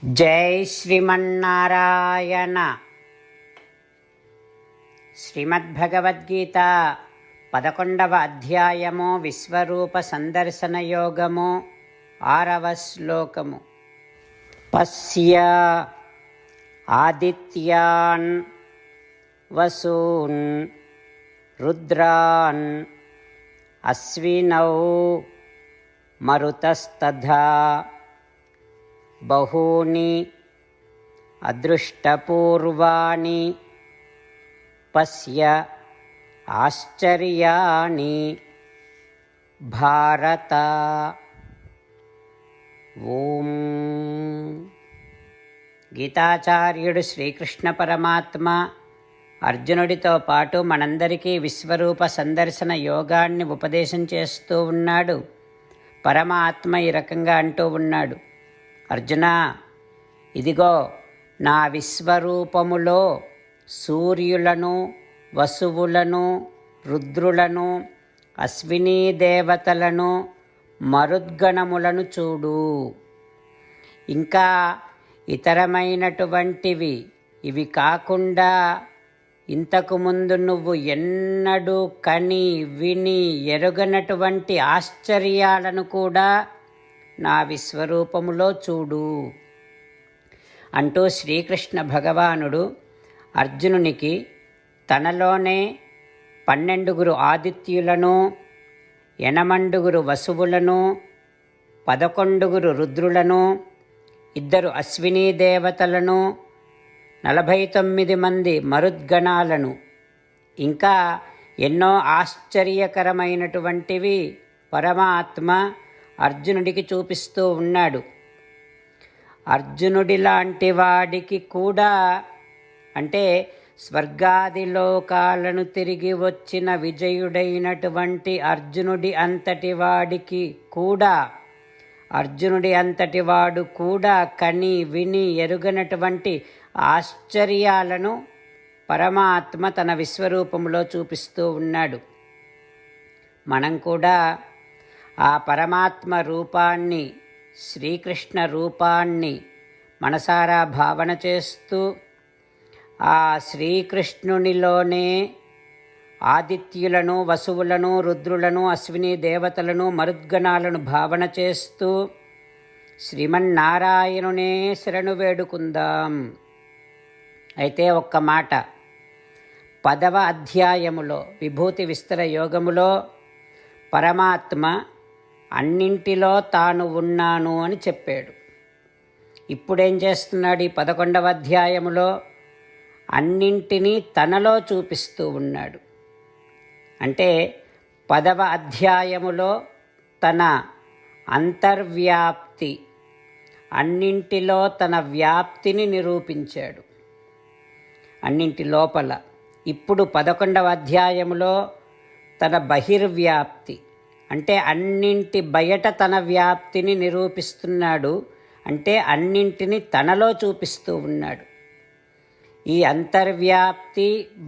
జై శ్రీమన్నారాయణ. శ్రీమద్భగవద్గీత 11వ అధ్యాయము విశ్వరూప సందర్శన యోగము 6వ శ్లోకము. పశ్య ఆదిత్యాన్ వసూన్ రుద్రాన్ అశ్వినౌ మరుతస్తథా బహూని అదృష్టపూర్వాణి పశ్య ఆశ్చర్యాణి భారత. ఓం. గీతాచార్యుడు శ్రీకృష్ణ పరమాత్మ అర్జునుడితో పాటు మనందరికీ విశ్వరూప సందర్శన యోగాన్ని ఉపదేశం చేస్తూ ఉన్నాడు. పరమాత్మ ఈ రకంగా అంటూ ఉన్నాడు, అర్జున, ఇదిగో నా విశ్వరూపములో సూర్యులను, వసువులను, రుద్రులను, అశ్వినీ దేవతలను, మరుద్గణములను చూడు. ఇంకా ఇతరమైనటువంటివి ఇవి కాకుండా ఇంతకుముందు నువ్వు ఎన్నడూ కని విని ఎరుగనటువంటి ఆశ్చర్యాలను కూడా నా విశ్వరూపములో చూడు అంటూ శ్రీకృష్ణ భగవానుడు అర్జునునికి తనలోనే 12 ఆదిత్యులను, 8 వసువులను, 11 రుద్రులను, 2 అశ్వినీ దేవతలను, 49 మంది మరుద్గణాలను, ఇంకా ఎన్నో ఆశ్చర్యకరమైనటువంటివి పరమాత్మ అర్జునుడికి చూపిస్తూ ఉన్నాడు. అర్జునుడి లాంటి వాడికి కూడా, అంటే స్వర్గాది లోకాలను తిరిగి వచ్చిన విజయుడైనటువంటి అర్జునుడి అంతటి వాడికి కూడా, అర్జునుడి అంతటి వాడు కూడా కని విని ఎరుగనటువంటి ఆశ్చర్యాలను పరమాత్మ తన విశ్వరూపంలో చూపిస్తూ ఉన్నాడు. మనం కూడా ఆ పరమాత్మ రూపాన్ని, శ్రీకృష్ణ రూపాన్ని మనసారా భావన చేస్తూ ఆ శ్రీకృష్ణునిలోనే ఆదిత్యులను, వసువులను, రుద్రులను, అశ్విని దేవతలను, మరుద్గణాలను భావన చేస్తూ శ్రీమన్నారాయణునే శరణు వేడుకుందాం. అయితే ఒక్క మాట, 10వ అధ్యాయములో విభూతి విస్తర యోగములో పరమాత్మ అన్నింటిలో తాను ఉన్నాను అని చెప్పాడు. ఇప్పుడేం చేస్తున్నాడు? ఈ 11వ అధ్యాయములో అన్నింటినీ తనలో చూపిస్తూ ఉన్నాడు. అంటే 10వ అధ్యాయములో తన అంతర్వ్యాప్తి, అన్నింటిలో తన వ్యాప్తిని నిరూపించాడు, అన్నింటి లోపల. ఇప్పుడు 11వ అధ్యాయములో తన బహిర్వ్యాప్తి, అంటే అన్నింటి బయట తన వ్యాప్తిని నిరూపిస్తున్నాడు. అంటే అన్నింటిని తనలో చూపిస్తూ ఉన్నాడు. ఈ అంతర్వ్యాప్తి,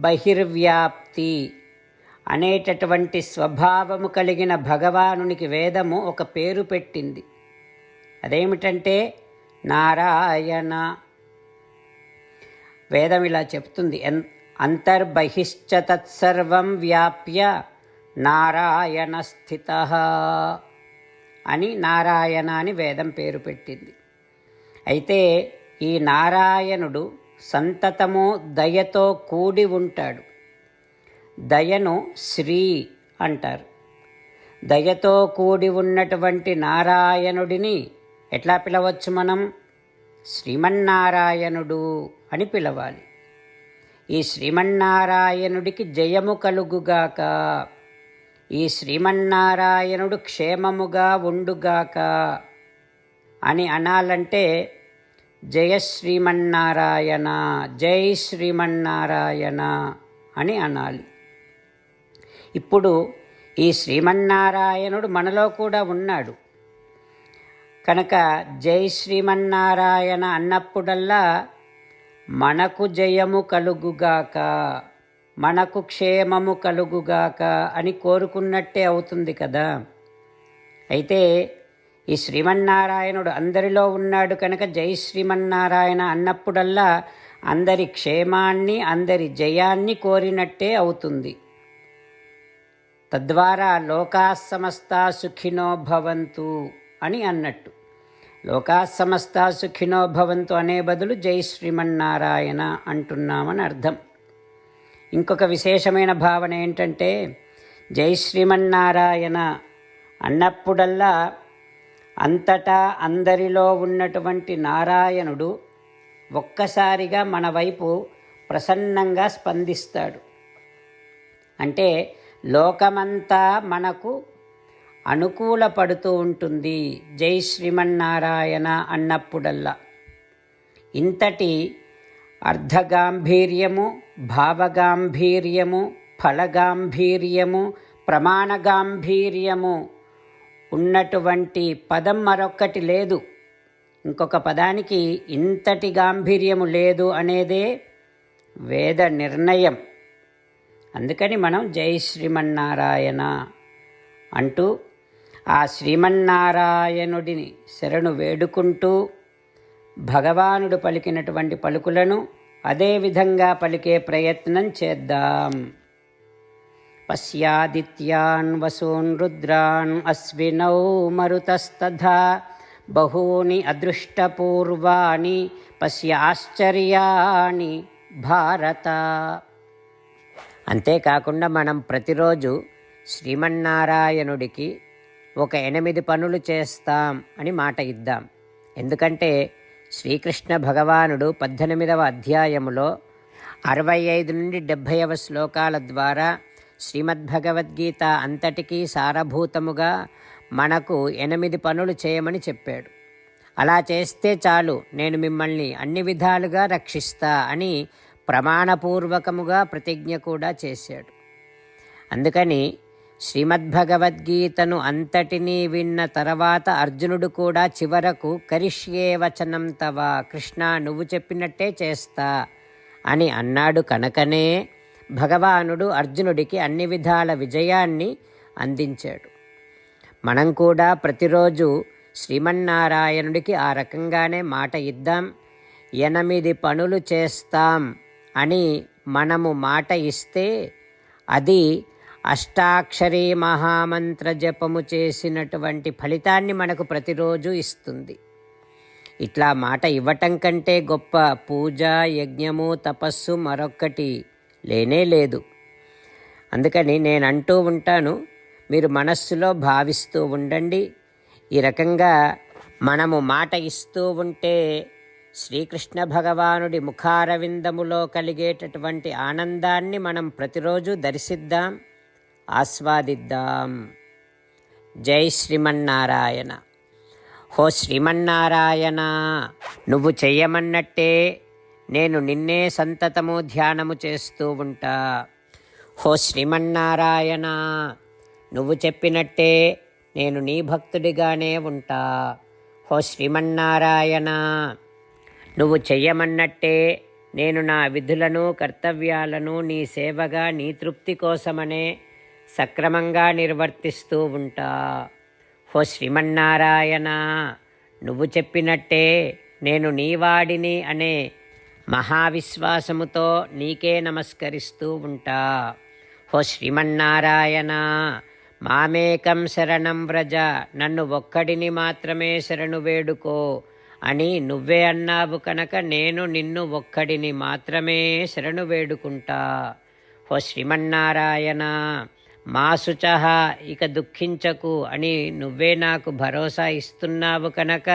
బహిర్వ్యాప్తి అనేటటువంటి స్వభావము కలిగిన భగవానునికి వేదము ఒక పేరు పెట్టింది. అదేమిటంటే నారాయణ. వేదం ఇలా చెప్తుంది, అంతర్బహిశ్చ తత్సర్వం వ్యాప్య నారాయణ స్థితః అని, నారాయణ అని వేదం పేరు పెట్టింది. అయితే ఈ నారాయణుడు సంతతము దయతో కూడి ఉంటాడు. దయను శ్రీ అంటారు. దయతో కూడి ఉన్నటువంటి నారాయణుడిని ఎట్లా పిలవచ్చు మనం? శ్రీమన్నారాయణుడు అని పిలవాలి. ఈ శ్రీమన్నారాయణుడికి జయము కలుగుగాక, ఈ శ్రీమన్నారాయణుడు క్షేమముగా ఉండుగాక అని అనాలంటే జయ శ్రీమన్నారాయణ, జై శ్రీమన్నారాయణ అని అనాలి. ఇప్పుడు ఈ శ్రీమన్నారాయణుడు మనలో కూడా ఉన్నాడు కనుక జై శ్రీమన్నారాయణ అన్నప్పుడల్లా మనకు జయము కలుగుగాక, మనకు క్షేమము కలుగుగాక అని కోరుకున్నట్టే అవుతుంది కదా. అయితే ఈ శ్రీమన్నారాయణుడు అందరిలో ఉన్నాడు కనుక జై శ్రీమన్నారాయణ అన్నప్పుడల్లా అందరి క్షేమాన్ని అందరి జయాన్ని కోరినట్టే అవుతుంది. తద్వారా లోకా సమస్తా సుఖినో భవంతు అని అన్నట్టు. లోకా సమస్తా సుఖినో భవంతు అనే బదులు జై శ్రీమన్నారాయణ అంటున్నామని అర్థం. ఇంకొక విశేషమైన భావన ఏంటంటే, జై శ్రీమన్నారాయణ అన్నప్పుడల్లా అంతటా అందరిలో ఉన్నటువంటి నారాయణుడు ఒక్కసారిగా మన వైపు ప్రసన్నంగా స్పందిస్తాడు. అంటే లోకమంతా మనకు అనుకూలపడుతూ ఉంటుంది జై శ్రీమన్నారాయణ అన్నప్పుడల్లా. ఇంతటి అర్ధగాంభీర్యము, భావగాంభీర్యము, ఫలగాంభీర్యము, ప్రమాణగాంభీర్యము ఉన్నటువంటి పదం మరొక్కటి లేదు. ఇంకొక పదానికి ఇంతటి గాంభీర్యము లేదు అనేదే వేద నిర్ణయం. అందుకని మనం జై శ్రీమన్నారాయణ అంటూ ఆ శ్రీమన్నారాయణుడిని శరణు వేడుకుంటూ భగవానుడు పలికినటువంటి పలుకులను అదేవిధంగా పలికే ప్రయత్నం చేద్దాం. పశ్యాదిత్యాన్ వసూన్ రుద్రాన్ అశ్వినౌ మరుతస్తథా బహూని అదృష్టపూర్వాణి పశ్యాశ్చర్యాణి భారత. అంతేకాకుండా మనం ప్రతిరోజు శ్రీమన్నారాయణుడికి ఒక 8 పనులు చేస్తాం అని మాట ఇద్దాం. ఎందుకంటే శ్రీకృష్ణ భగవానుడు 18వ అధ్యాయములో 65 నుండి 70వ శ్లోకాల ద్వారా శ్రీమద్భగవద్గీత అంతటికీ సారభూతముగా మనకు 8 పనులు చేయమని చెప్పాడు. అలా చేస్తే చాలు, నేను మిమ్మల్ని అన్ని విధాలుగా రక్షిస్తా అని ప్రమాణపూర్వకముగా ప్రతిజ్ఞ కూడా చేశాడు. అందుకని శ్రీమద్భగవద్గీతను అంతటినీ విన్న తర్వాత అర్జునుడు కూడా చివరకు కరిష్యే వచనం తవ, కృష్ణ నువ్వు చెప్పినట్టే చేస్తా అని అన్నాడు. కనుకనే భగవానుడు అర్జునుడికి అన్ని విధాల విజయాన్ని అందించాడు. మనం కూడా ప్రతిరోజు శ్రీమన్నారాయణుడికి ఆ రకంగానే మాట ఇద్దాం. 8 పనులు చేస్తాం అని మనము మాట ఇస్తే అది అష్టాక్షరీ మహామంత్ర జపము చేసినటువంటి ఫలితాన్ని మనకు ప్రతిరోజు ఇస్తుంది. ఇట్లా మాట ఇవ్వటం కంటే గొప్ప పూజ, యజ్ఞము, తపస్సు మరొక్కటి లేనే లేదు. అందుకని నేను అంటూ ఉంటాను, మీరు మనస్సులో భావిస్తూ ఉండండి. ఈ రకంగా మనము మాట ఇస్తూ ఉంటే శ్రీకృష్ణ భగవానుడి ముఖారవిందములో కలిగేటటువంటి ఆనందాన్ని మనం ప్రతిరోజు దర్శిద్దాం, ఆస్వాదిద్దాం. జై శ్రీమన్నారాయణ. హో శ్రీమన్నారాయణ, నువ్వు చెయ్యమన్నట్టే నేను నిన్నే సంతతము ధ్యానము చేస్తూ ఉంటా. హో శ్రీమన్నారాయణ, నువ్వు చెప్పినట్టే నేను నీ భక్తుడిగానే ఉంటా. హో శ్రీమన్నారాయణ, నువ్వు చెయ్యమన్నట్టే నేను నా విధులను కర్తవ్యాలను నీ సేవగా నీ తృప్తి కోసమనే సక్రమంగా నిర్వర్తిస్తూ ఉంటా. హో శ్రీమన్నారాయణ, నువ్వు చెప్పినట్టే నేను నీవాడిని అనే మహావిశ్వాసముతో నీకే నమస్కరిస్తూ ఉంటా. హో శ్రీమన్నారాయణ, మామేకం శరణం వ్రజ, నన్ను ఒక్కడిని మాత్రమే శరణు వేడుకో అని నువ్వే అన్నావు కనుక నేను నిన్ను ఒక్కడిని మాత్రమే శరణు వేడుకుంటా. హో శ్రీమన్నారాయణ, మా శుచః, ఇక దుఃఖించకు అని నువ్వే నాకు భరోసా ఇస్తున్నావు కనుక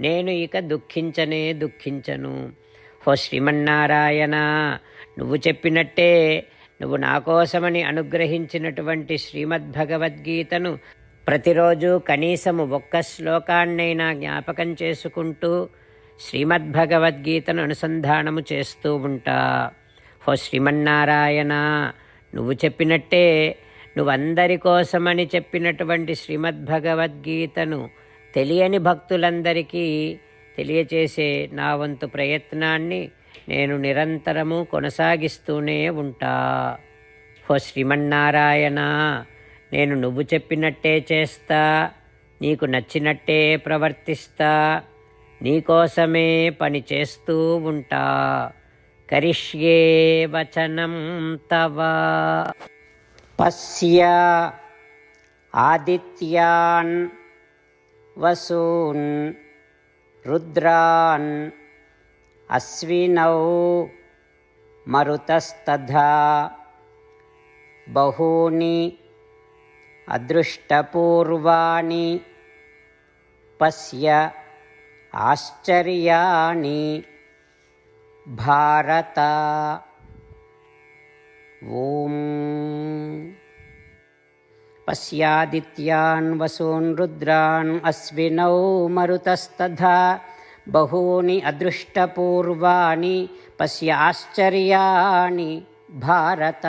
నేను ఇక దుఃఖించను. హో శ్రీమన్నారాయణ, నువ్వు చెప్పినట్టే నువ్వు నా కోసమని అనుగ్రహించినటువంటి శ్రీమద్భగవద్గీతను ప్రతిరోజు కనీసము 1 శ్లోకాన్నైనా జ్ఞాపకం చేసుకుంటూ శ్రీమద్భగవద్గీతను అనుసంధానము చేస్తూ ఉంటా. హో శ్రీమన్నారాయణ, నువ్వు చెప్పినట్టే నువ్వందరి కోసమని చెప్పినటువంటి శ్రీమద్భగవద్గీతను తెలియని భక్తులందరికీ తెలియచేసే నా వంతు ప్రయత్నాన్ని నేను నిరంతరము కొనసాగిస్తూనే ఉంటా. హో శ్రీమన్నారాయణ, నేను నువ్వు చెప్పినట్టే చేస్తా, నీకు నచ్చినట్టే ప్రవర్తిస్తా, నీకోసమే పని చేస్తూ ఉంటా. కరిష్యే వచనం తవ. పశ్య ఆదిత్యాన్ వసూన్ రుద్రాన్ అశ్వినౌ మరుతస్తథా బహూని అదృష్టపూర్వాణి పశ్య ఆశ్చర్యాణి భారత. ఓం పశ్యాదిత్యాన్ వసూన్ రుద్రాన్ అశ్వినౌ మరుతస్తథా బహూని అదృష్టపూర్వాణి పశ్య ఆశ్చర్యాణి భారత.